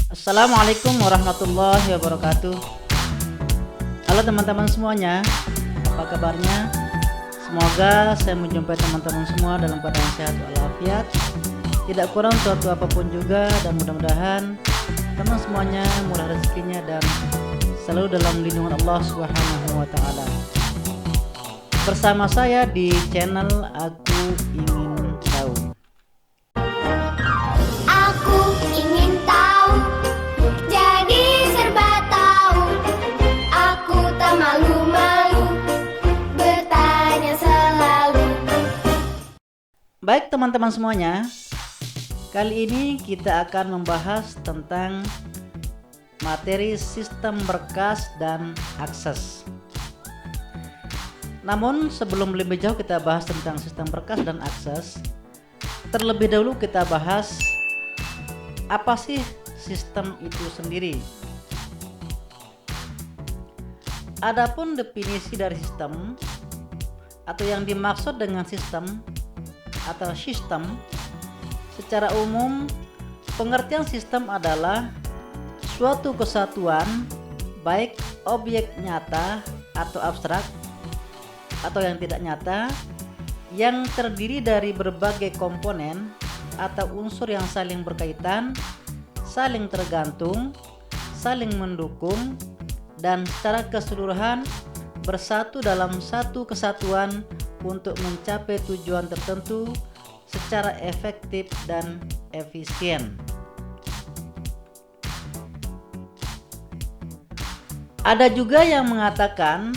Assalamualaikum warahmatullahi wabarakatuh. Halo teman-teman semuanya, apa kabarnya? Semoga saya menjumpai teman-teman semua dalam keadaan sehat walafiat, tidak kurang suatu apapun juga, dan mudah-mudahan teman semuanya murah rezekinya dan selalu dalam lindungan Allah Subhanahu wa taala. Bersama saya di channel Aku Ingin Tahu. Aku ingin tahu, jadi serba tahu. Aku tak malu-malu, bertanya selalu. Baik teman-teman semuanya, kali ini kita akan membahas tentang materi sistem berkas dan akses. Namun sebelum lebih jauh kita bahas tentang sistem berkas dan akses, terlebih dahulu kita bahas apa sih sistem itu sendiri. Adapun definisi dari sistem atau yang dimaksud dengan sistem atau sistem, secara umum pengertian sistem adalah suatu kesatuan baik objek nyata atau abstrak atau yang tidak nyata yang terdiri dari berbagai komponen atau unsur yang saling berkaitan, saling tergantung, saling mendukung, dan secara keseluruhan bersatu dalam satu kesatuan untuk mencapai tujuan tertentu secara efektif dan efisien. Ada juga yang mengatakan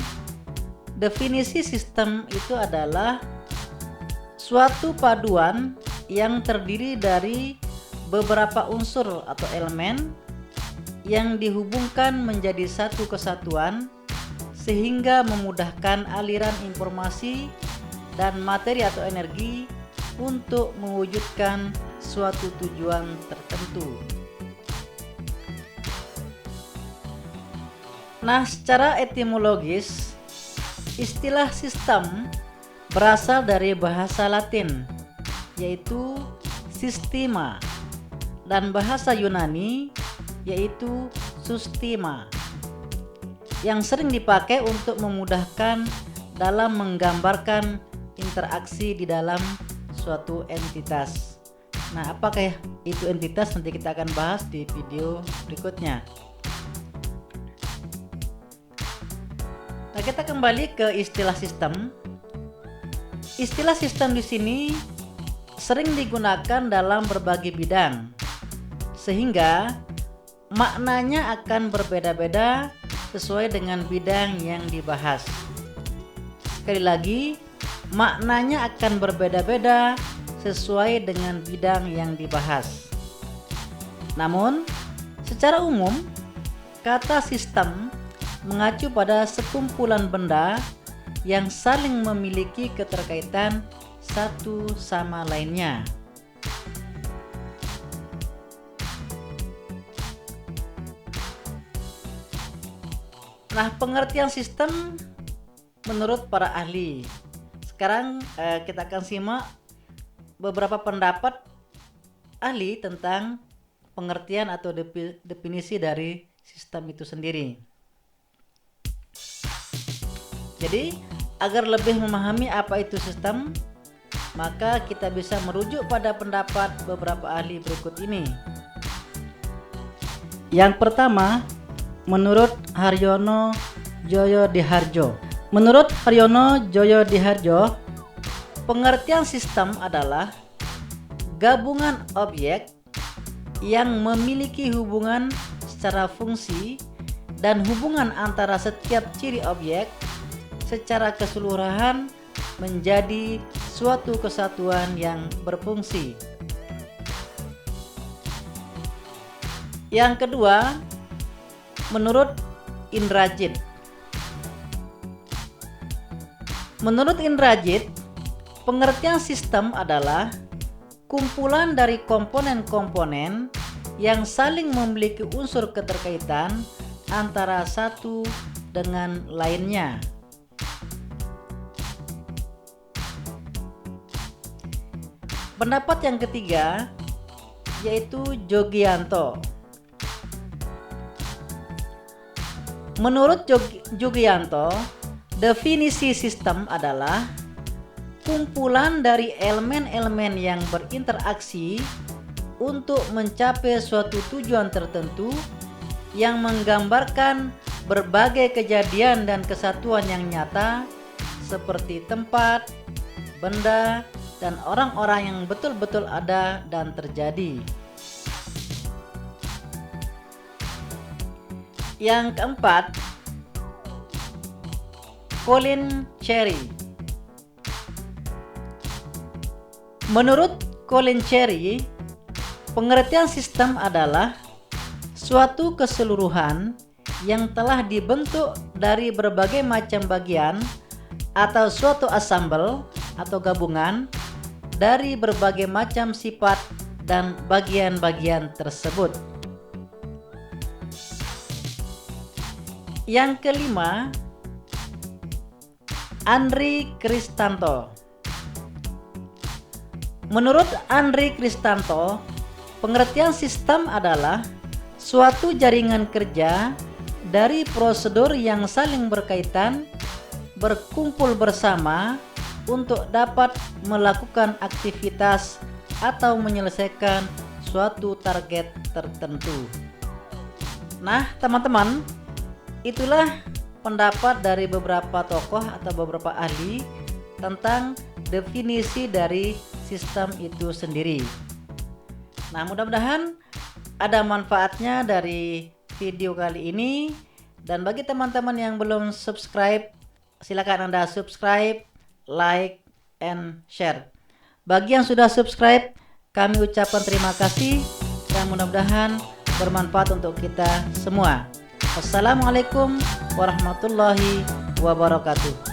definisi sistem itu adalah suatu paduan yang terdiri dari beberapa unsur atau elemen yang dihubungkan menjadi satu kesatuan sehingga memudahkan aliran informasi dan materi atau energi untuk mewujudkan suatu tujuan tertentu. Nah, secara etimologis, istilah sistem berasal dari bahasa Latin, yaitu sistema, dan bahasa Yunani, yaitu sustima, yang sering dipakai untuk memudahkan dalam menggambarkan interaksi di dalam suatu entitas. Nah, apakah itu entitas? Nanti kita akan bahas di video berikutnya. Nah, kita kembali ke istilah sistem. Istilah sistem di sini sering digunakan dalam berbagai bidang, sehingga maknanya akan berbeda-beda sesuai dengan bidang yang dibahas. Sekali lagi, maknanya akan berbeda-beda sesuai dengan bidang yang dibahas. Namun, secara umum, kata sistem mengacu pada sekumpulan benda yang saling memiliki keterkaitan satu sama lainnya. Nah, pengertian sistem menurut para ahli. Sekarang kita akan simak beberapa pendapat ahli tentang pengertian atau definisi dari sistem itu sendiri. Jadi, agar lebih memahami apa itu sistem, maka kita bisa merujuk pada pendapat beberapa ahli berikut ini. Yang pertama, menurut Haryono Joyodiharjo. Menurut Haryono Joyodiharjo, pengertian sistem adalah gabungan objek yang memiliki hubungan secara fungsi dan hubungan antara setiap ciri objek secara keseluruhan menjadi suatu kesatuan yang berfungsi. Yang kedua, menurut Indrajit. Menurut Indrajit, pengertian sistem adalah kumpulan dari komponen-komponen yang saling memiliki unsur keterkaitan antara satu dengan lainnya. Pendapat yang ketiga yaitu Jogianto. Menurut Jugianto, definisi sistem adalah kumpulan dari elemen-elemen yang berinteraksi untuk mencapai suatu tujuan tertentu yang menggambarkan berbagai kejadian dan kesatuan yang nyata seperti tempat, benda, dan orang-orang yang betul-betul ada dan terjadi. Yang keempat, Colin Cherry. Menurut Colin Cherry, pengertian sistem adalah suatu keseluruhan yang telah dibentuk dari berbagai macam bagian atau suatu assemble atau gabungan dari berbagai macam sifat dan bagian-bagian tersebut. Yang kelima, Andri Kristanto. Menurut Andri Kristanto, pengertian sistem adalah suatu jaringan kerja dari prosedur yang saling berkaitan, berkumpul bersama untuk dapat melakukan aktivitas atau menyelesaikan suatu target tertentu. Nah, teman-teman, itulah pendapat dari beberapa tokoh atau beberapa ahli tentang definisi dari sistem itu sendiri. Nah, mudah-mudahan ada manfaatnya dari video kali ini, dan bagi teman-teman yang belum subscribe, silakan Anda subscribe, like, and share. Bagi yang sudah subscribe, kami ucapkan terima kasih dan mudah-mudahan bermanfaat untuk kita semua. Wassalamualaikum warahmatullahi wabarakatuh.